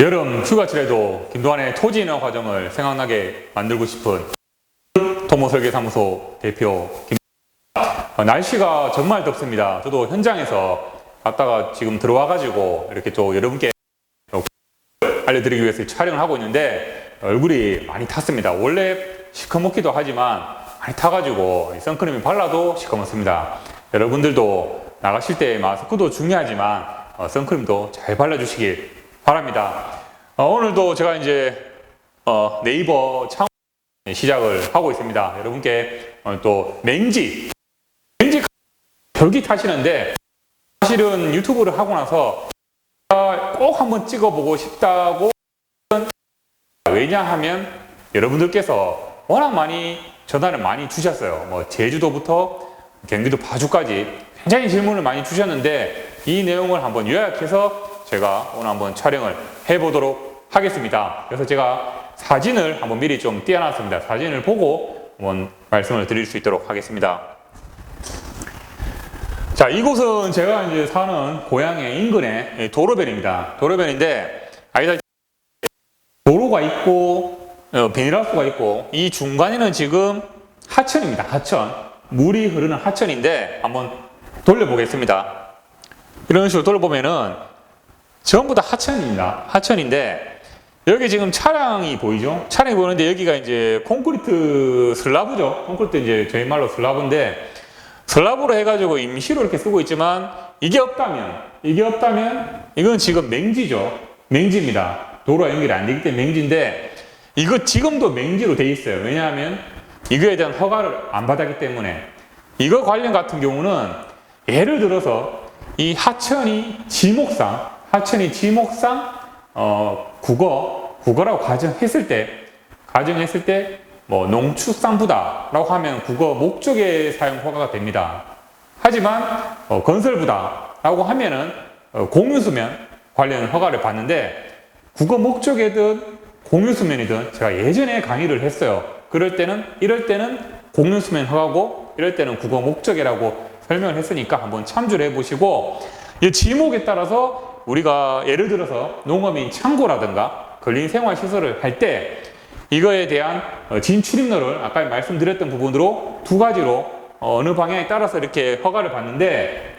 여름 휴가철에도 김도환의 토지 인허 과정을 생각나게 만들고 싶은 토모설계사무소 대표 날씨가 정말 덥습니다. 저도 현장에서 갔다가 지금 들어와가지고 이렇게 또 여러분께 알려드리기 위해서 촬영을 하고 있는데 얼굴이 많이 탔습니다. 원래 시커멓기도 하지만 많이 타가지고 선크림을 발라도 시커멓습니다. 여러분들도 나가실 때 마스크도 중요하지만 선크림도 잘 발라주시길 바랍니다. 오늘도 제가 이제 네이버 창업 시작을 하고 있습니다. 여러분께 또 맹지 벽이 타시는데 사실은 유튜브를 하고 나서 꼭 한번 찍어보고 싶다고, 왜냐하면 여러분들께서 워낙 많이 전화를 많이 주셨어요. 뭐 제주도부터 경기도 파주까지 굉장히 질문을 많이 주셨는데 이 내용을 한번 요약해서 제가 오늘 한번 촬영을 해보도록 하겠습니다. 그래서 제가 사진을 한번 미리 좀 띄워놨습니다. 사진을 보고 한번 말씀을 드릴 수 있도록 하겠습니다. 자, 이곳은 제가 이제 사는 고향의 인근의 도로변입니다. 도로변인데 아이다 도로가 있고 비닐하우스가 있고 이 중간에는 지금 하천입니다. 하천, 물이 흐르는 하천인데 한번 돌려보겠습니다. 이런 식으로 돌려보면은 전부 다 하천입니다. 하천인데 여기 지금 차량이 보이죠? 차량이 보이는데 여기가 이제 콘크리트 슬라브죠. 콘크리트 이제 저희 말로 슬라브인데 슬라브로 해가지고 임시로 이렇게 쓰고 있지만 이게 없다면 이건 지금 맹지죠. 맹지입니다. 도로와 연결이 안 되기 때문에 맹지인데 이거 지금도 맹지로 돼 있어요. 왜냐하면 이거에 대한 허가를 안 받았기 때문에. 이거 관련 같은 경우는 예를 들어서 이 하천이 지목상 국어라고 가정했을 때 뭐 농축산부다라고 하면 국어 목적의 사용 허가가 됩니다. 하지만 건설부다라고 하면은 공유수면 관련 허가를 받는데 국어 목적이든 공유수면이든 제가 예전에 강의를 했어요. 이럴 때는 공유수면 허가고 이럴 때는 국어 목적이라고 설명을 했으니까 한번 참조를 해보시고, 이 지목에 따라서 우리가 예를 들어서 농업인 창고라든가 근린생활시설을 할 때 이거에 대한 진출입로를 아까 말씀드렸던 부분으로 두 가지로 어느 방향에 따라서 이렇게 허가를 받는데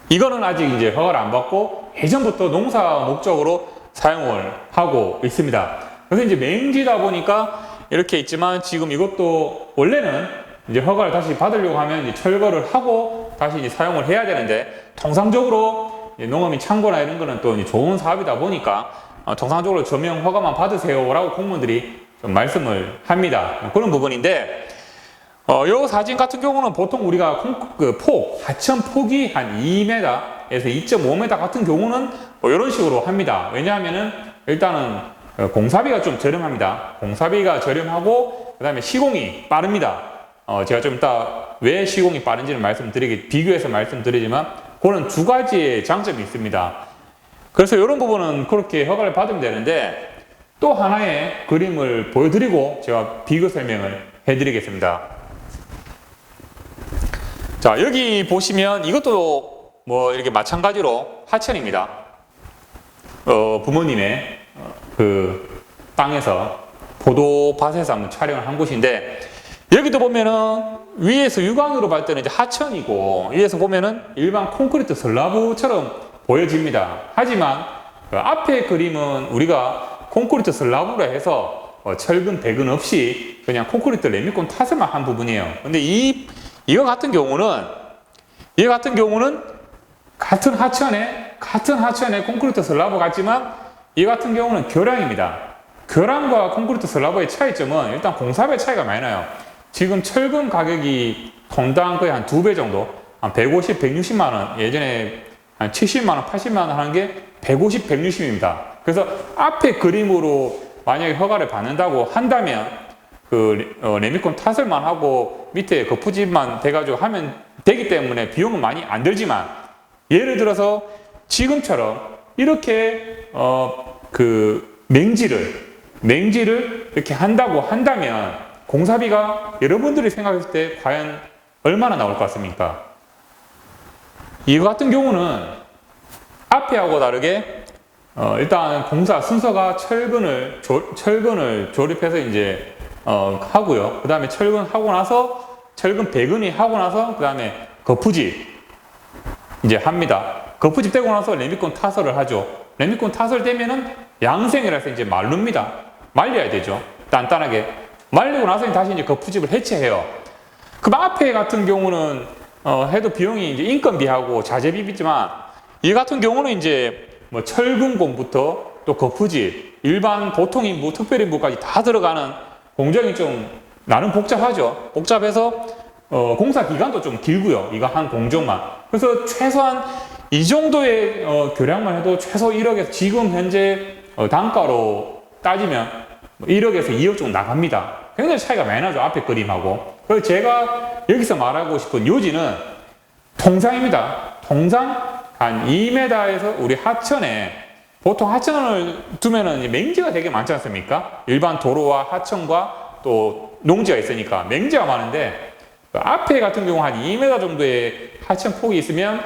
이거는 아직 이제 허가를 안 받고 예전부터 농사 목적으로 사용을 하고 있습니다. 그래서 이제 맹지다 보니까 이렇게 있지만 지금 이것도 원래는 이제 허가를 다시 받으려고 하면 이제 철거를 하고 다시 이제 사용을 해야 되는데 통상적으로 농업인 창고나 이런 거는 또 이제 좋은 사업이다 보니까 통상적으로 저명 허가만 받으세요 라고 공무원들이 좀 말씀을 합니다. 그런 부분인데 이 사진 같은 경우는 보통 우리가 하천 폭이 한 2m에서 2.5m 같은 경우는 뭐 이런 식으로 합니다. 왜냐하면은 일단은 공사비가 좀 저렴합니다. 공사비가 저렴하고 그 다음에 시공이 빠릅니다. 제가 좀 이따 왜 시공이 빠른지는 비교해서 말씀드리지만 그런 두 가지의 장점이 있습니다. 그래서 이런 부분은 그렇게 허가를 받으면 되는데 또 하나의 그림을 보여드리고 제가 비교 설명을 해드리겠습니다. 자, 여기 보시면 이것도 뭐 이렇게 마찬가지로 하천입니다. 부모님의 그 땅에서 포도밭에서 한번 촬영을 한 곳인데 여기도 보면은 위에서 육안으로 봤을 때는 이제 하천이고 위에서 보면은 일반 콘크리트 슬라브처럼 보여집니다. 하지만 그 앞에 그림은 우리가 콘크리트 슬라브로 해서 철근, 배근 없이 그냥 콘크리트 레미콘 탓을만 한 부분이에요. 근데 이거 같은 경우는 같은 하천에 콘크리트 슬라브 같지만 이 같은 경우는 교량입니다. 교량과 콘크리트 슬라브의 차이점은 일단 공사비의 차이가 많이 나요. 지금 철근 가격이 톤당 거의 한 2배 정도, 한 150, 160만 원, 예전에 한 70만 원, 80만 원 하는 게 150, 160입니다. 그래서 앞에 그림으로 만약에 허가를 받는다고 한다면 레미콘 타설만 하고 밑에 거푸집만 돼가지고 하면 되기 때문에 비용은 많이 안 들지만 예를 들어서 지금처럼 이렇게 맹지를 이렇게 한다고 한다면 공사비가 여러분들이 생각했을 때 과연 얼마나 나올 것 같습니까? 이거 같은 경우는 앞에하고 다르게 일단 공사 순서가 철근을 조립해서 이제 하고요. 그 다음에 철근 하고 나서 철근 배근이 하고 나서 그 다음에 거푸집 이제 합니다. 거푸집 되고 나서 레미콘 타설을 하죠. 레미콘 타설 되면은 양생이라서 이제 말릅니다. 말려야 되죠. 단단하게 말리고 나서 다시 이제 거푸집을 해체해요. 그 앞에 같은 경우는 해도 비용이 이제 인건비하고 자재비비지만 이 같은 경우는 이제 뭐 철근공부터 또 거푸집, 일반 보통 인부, 특별 인부까지 다 들어가는 공정이 좀 나름 복잡하죠. 복잡해서 공사 기간도 좀 길고요. 이거 한 공정만. 그래서 최소한 이 정도의 교량만 해도 최소 1억에서 지금 현재 단가로 따지면 1억에서 2억 정도 나갑니다. 굉장히 차이가 많이 나죠. 앞에 그림하고. 그래서 제가 여기서 말하고 싶은 요지는 통상입니다. 통상 한 2m에서 우리 하천에 보통 하천을 두면은 맹지가 되게 많지 않습니까? 일반 도로와 하천과 또 농지가 있으니까 맹지가 많은데 그 앞에 같은 경우 한 2m 정도의 하천 폭이 있으면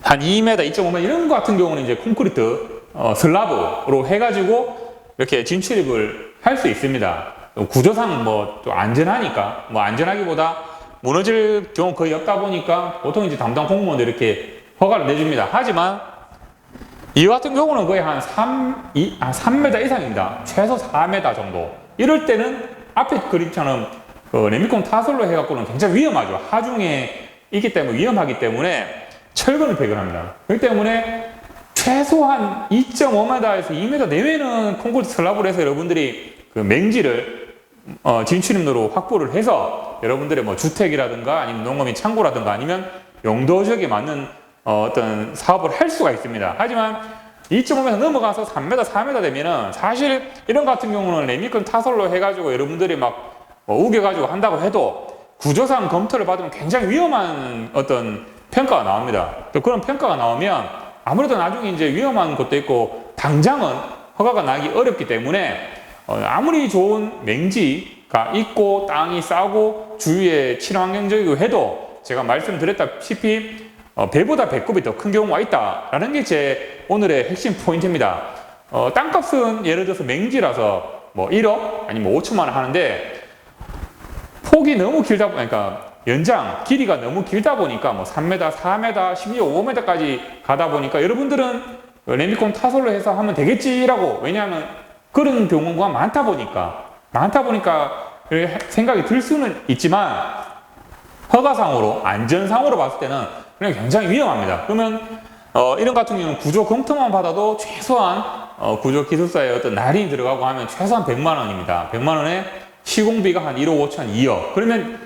한 2m, 2.5m 이런 거 같은 경우는 이제 콘크리트 슬라브로 해가지고 이렇게 진출입을 할 수 있습니다. 구조상 뭐 또 안전하니까 뭐 안전하기보다 무너질 경우 거의 없다 보니까 보통 이제 담당 공무원들 이렇게 허가를 내줍니다. 하지만 이 같은 경우는 거의 한 3m 이상입니다. 최소 4m 정도. 이럴 때는 앞에 그림처럼 레미콘 타설로 해갖고는 굉장히 위험하죠. 하중에 있기 때문에 위험하기 때문에 철근을 배근합니다. 그렇기 때문에 최소한 2.5m에서 2m 내외는 콘크리트 슬라브를 해서 여러분들이 그 맹지를 진출입로로 확보를 해서 여러분들의 뭐 주택이라든가 아니면 농업인 창고라든가 아니면 용도 지역에 맞는 어떤 사업을 할 수가 있습니다. 하지만 2.5m 넘어가서 3m, 4m 되면은 사실 이런 같은 경우는 레미콘 타설로 해가지고 여러분들이 막 우겨가지고 한다고 해도 구조상 검토를 받으면 굉장히 위험한 어떤 평가가 나옵니다. 또 그런 평가가 나오면 아무래도 나중에 이제 위험한 것도 있고 당장은 허가가 나기 어렵기 때문에 아무리 좋은 맹지가 있고 땅이 싸고 주위에 친환경적이고 해도 제가 말씀드렸다시피 배보다 배꼽이 더 큰 경우가 있다라는 게 제 오늘의 핵심 포인트입니다. 땅값은 예를 들어서 맹지라서 뭐 1억 아니면 5천만 원 하는데 폭이 너무 길다 보니까 연장 길이가 너무 길다 보니까 뭐 3m, 4m, 심지어 5m까지 가다 보니까 여러분들은 레미콘 타설로 해서 하면 되겠지라고 왜냐하면 그런 경우가 많다 보니까 생각이 들 수는 있지만 허가상으로 안전상으로 봤을 때는 그냥 굉장히 위험합니다. 그러면 이런 같은 경우는 구조 검토만 받아도 최소한 구조기술사의 어떤 날인이 들어가고 하면 최소한 100만 원입니다. 100만 원에 시공비가 한 1억 5천, 2억. 그러면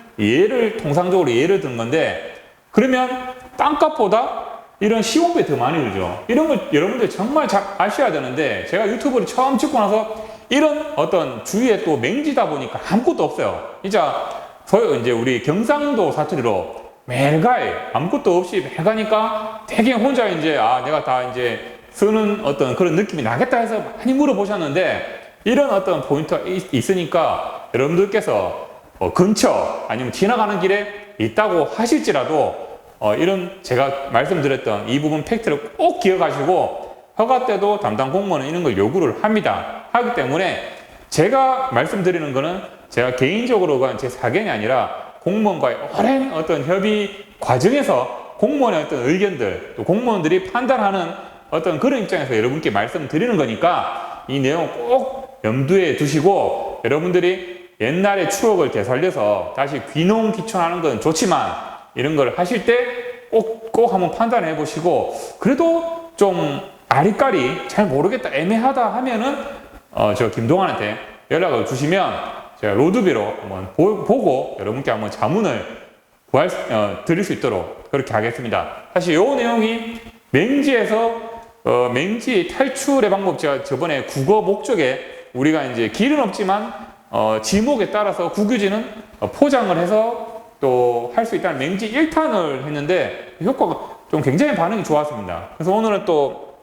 통상적으로 예를 든 건데, 그러면 땅값보다 이런 시공비 더 많이 들죠. 이런 걸 여러분들 정말 잘 아셔야 되는데, 제가 유튜브를 처음 찍고 나서 이런 어떤 주위에 또 맹지다 보니까 아무것도 없어요. 진짜, 이제 우리 경상도 사투리로 매일가에 아무것도 없이 매일 가니까 되게 혼자 이제, 내가 다 이제 쓰는 어떤 그런 느낌이 나겠다 해서 많이 물어보셨는데, 이런 어떤 포인트가 있으니까 여러분들께서 근처 아니면 지나가는 길에 있다고 하실지라도 이런 제가 말씀드렸던 이 부분 팩트를 꼭 기억하시고 허가 때도 담당 공무원은 이런 걸 요구를 합니다. 하기 때문에 제가 말씀드리는 거는 제가 개인적으로 제 사견이 아니라 공무원과의 오랜 어떤 협의 과정에서 공무원의 어떤 의견들 또 공무원들이 판단하는 어떤 그런 입장에서 여러분께 말씀드리는 거니까 이 내용 꼭 염두에 두시고 여러분들이 옛날의 추억을 되살려서 다시 귀농귀촌하는 건 좋지만 이런 걸 하실 때 꼭 한번 판단해 보시고 그래도 좀 아리까리 잘 모르겠다 애매하다 하면은 저 김동환한테 연락을 주시면 제가 로드비로 한번 보고 여러분께 한번 자문을 드릴 수 있도록 그렇게 하겠습니다. 사실 이 내용이 맹지에서 맹지 탈출의 방법 제가 저번에 국어 목적에 우리가 이제 길은 없지만 지목에 따라서 국유지는 포장을 해서 또 할 수 있다는 맹지 1탄을 했는데 효과가 좀 굉장히 반응이 좋았습니다. 그래서 오늘은 또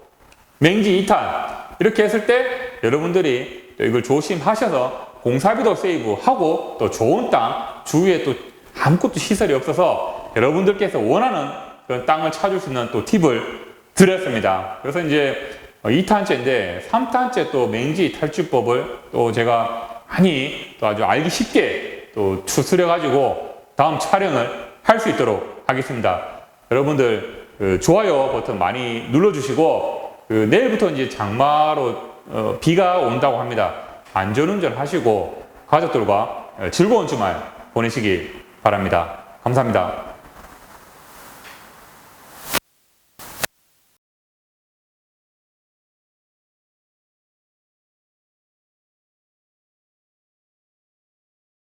맹지 2탄 이렇게 했을 때 여러분들이 또 이걸 조심하셔서 공사비도 세이브하고 또 좋은 땅 주위에 또 아무것도 시설이 없어서 여러분들께서 원하는 그런 땅을 찾을 수 있는 또 팁을 드렸습니다. 그래서 이제 2탄째인데 3탄째 또 맹지 탈출법을 또 제가 많이 또 아주 알기 쉽게 또 추스려 가지고 다음 촬영을 할 수 있도록 하겠습니다. 여러분들 좋아요 버튼 많이 눌러주시고 내일부터 이제 장마로 비가 온다고 합니다. 안전운전 하시고 가족들과 즐거운 주말 보내시기 바랍니다. 감사합니다.